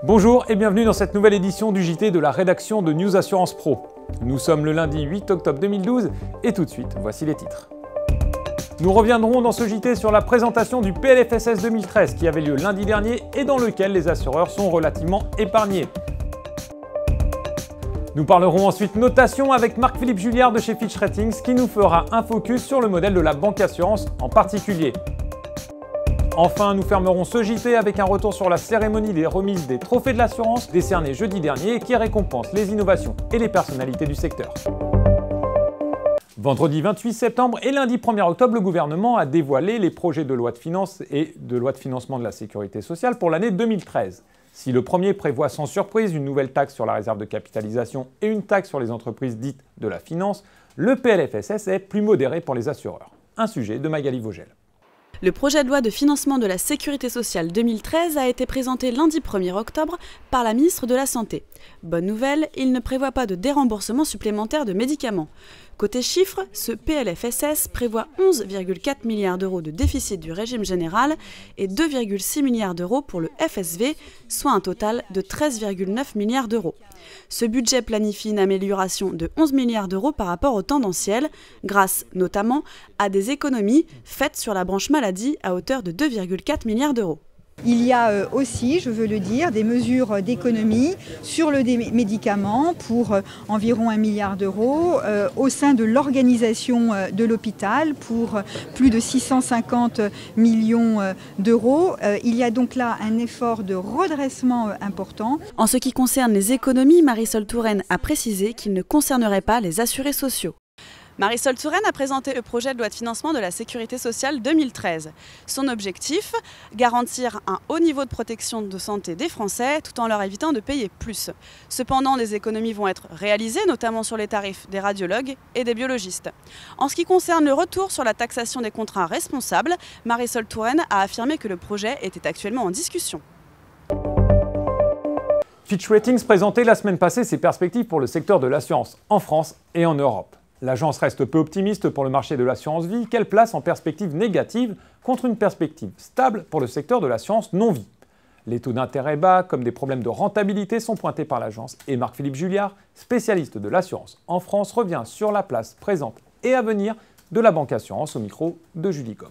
Bonjour et bienvenue dans cette nouvelle édition du JT de la rédaction de News Assurance Pro. Nous sommes le lundi 8 octobre 2012 et tout de suite, voici les titres. Nous reviendrons dans ce JT sur la présentation du PLFSS 2013 qui avait lieu lundi dernier et dans lequel les assureurs sont relativement épargnés. Nous parlerons ensuite notation avec Marc-Philippe Julliard de chez Fitch Ratings qui nous fera un focus sur le modèle de la banque assurance en particulier. Enfin, nous fermerons ce JT avec un retour sur la cérémonie des remises des trophées de l'assurance décernés jeudi dernier qui récompense les innovations et les personnalités du secteur. Vendredi 28 septembre et lundi 1er octobre, le gouvernement a dévoilé les projets de loi de finances et de loi de financement de la sécurité sociale pour l'année 2013. Si le premier prévoit sans surprise une nouvelle taxe sur la réserve de capitalisation et une taxe sur les entreprises dites de la finance, le PLFSS est plus modéré pour les assureurs. Un sujet de Magali Vogel. Le projet de loi de financement de la Sécurité sociale 2013 a été présenté lundi 1er octobre par la ministre de la Santé. Bonne nouvelle, il ne prévoit pas de déremboursement supplémentaire de médicaments. Côté chiffres, ce PLFSS prévoit 11,4 milliards d'euros de déficit du régime général et 2,6 milliards d'euros pour le FSV, soit un total de 13,9 milliards d'euros. Ce budget planifie une amélioration de 11 milliards d'euros par rapport au tendanciel, grâce notamment à des économies faites sur la branche maladie à hauteur de 2,4 milliards d'euros. Il y a aussi, je veux le dire, des mesures d'économie sur le médicament pour environ 1 milliard d'euros, au sein de l'organisation de l'hôpital pour plus de 650 millions d'euros. Il y a donc là un effort de redressement important. En ce qui concerne les économies, Marisol Touraine a précisé qu'il ne concernerait pas les assurés sociaux. Marisol Touraine a présenté le projet de loi de financement de la Sécurité sociale 2013. Son objectif, garantir un haut niveau de protection de santé des Français tout en leur évitant de payer plus. Cependant, des économies vont être réalisées, notamment sur les tarifs des radiologues et des biologistes. En ce qui concerne le retour sur la taxation des contrats responsables, Marisol Touraine a affirmé que le projet était actuellement en discussion. Fitch Ratings présentait la semaine passée ses perspectives pour le secteur de l'assurance en France et en Europe. L'agence reste peu optimiste pour le marché de l'assurance vie qu'elle place en perspective négative contre une perspective stable pour le secteur de l'assurance non-vie. Les taux d'intérêt bas comme des problèmes de rentabilité sont pointés par l'agence et Marc-Philippe Julliard, spécialiste de l'assurance en France, revient sur la place présente et à venir de la banque assurance au micro de Julie Com.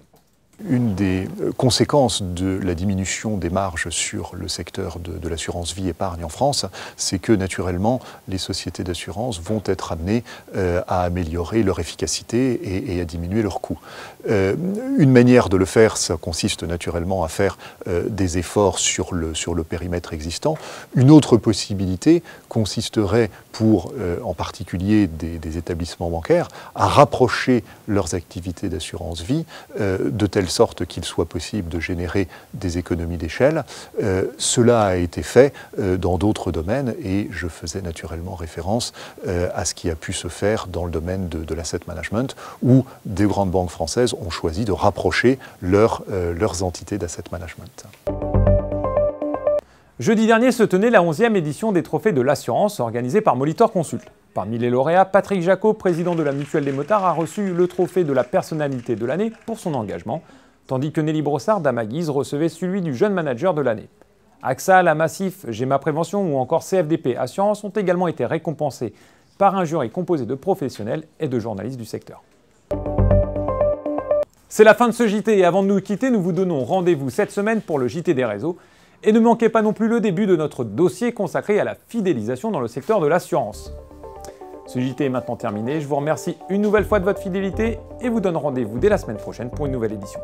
Une des conséquences de la diminution des marges sur le secteur de l'assurance vie épargne en France, c'est que naturellement les sociétés d'assurance vont être amenées à améliorer leur efficacité et à diminuer leurs coûts. Une manière de le faire, ça consiste naturellement à faire des efforts sur le périmètre existant. Une autre possibilité consisterait pour en particulier des établissements bancaires à rapprocher leurs activités d'assurance vie de telle sorte qu'il soit possible de générer des économies d'échelle. Cela a été fait dans d'autres domaines et je faisais naturellement référence à ce qui a pu se faire dans le domaine de l'asset management où des grandes banques françaises ont choisi de rapprocher leurs entités d'asset management. Jeudi dernier se tenait la 11e édition des trophées de l'assurance organisée par Molitor Consult. Parmi les lauréats, Patrick Jacot, président de la Mutuelle des Motards, a reçu le trophée de la personnalité de l'année pour son engagement, tandis que Nelly Brossard d'Amaguise recevait celui du jeune manager de l'année. AXA, La Massif, GEMA Prévention ou encore CFDP Assurance ont également été récompensés par un jury composé de professionnels et de journalistes du secteur. C'est la fin de ce JT et avant de nous quitter, nous vous donnons rendez-vous cette semaine pour le JT des réseaux. Et ne manquez pas non plus le début de notre dossier consacré à la fidélisation dans le secteur de l'assurance. Ce JT est maintenant terminé, je vous remercie une nouvelle fois de votre fidélité et vous donne rendez-vous dès la semaine prochaine pour une nouvelle édition.